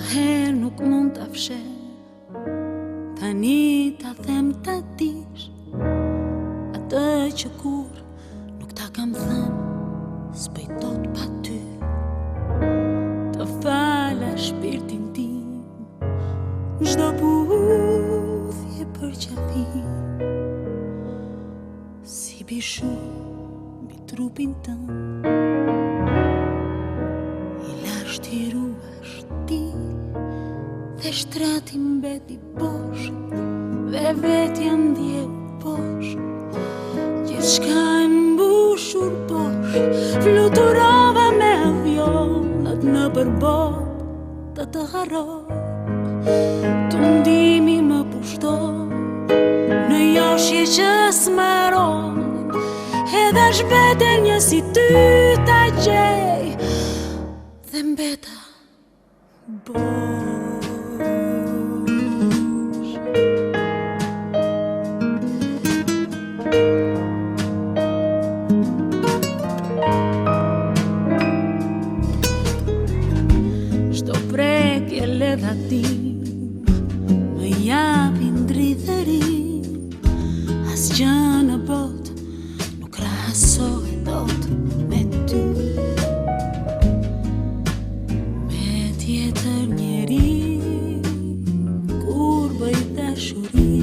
Herë nuk mund t'a fshe, tani t'a them t'a dish, atë që kur nuk t'a kam thënë, s'pëjtot pa ty. Të fala shpirtin tim, çdo puthje për qafim, si bishu mbi trupin tënd, i lasht i ruash ti, dhe shtrati mbeti poshtë, dhe vetja ndjeu poshtë, gjithçka e mbushur poshtë, fluturova me avionat në përbot të harroj, tundimi më pushton, në joshje që smaron, edhe shbete një si ty ta gjej, dhe mbeta bosh. Çdo prekje ledha tim më japin dritërim, asgjë në botë nuk krahasohet dot me ty. Me tjetër njeri kur bëj dashuri,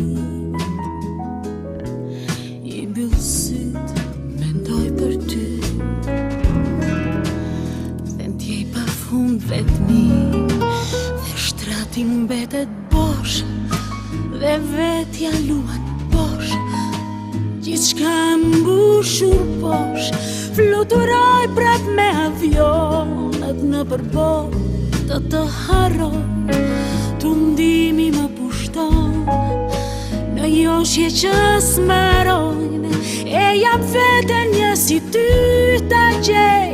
i mbyll syt, mendoj për ty, dhe ndjej pafund vetmi, dhe shtrati mbetet bosh, dhe vetja luan bosh, gjithçka mbushur posh, fluturoj prap me avionat në përbot të harroj, tundimi më pushton, në joshje që smarojnë, e jap veten një si ty ta gjej,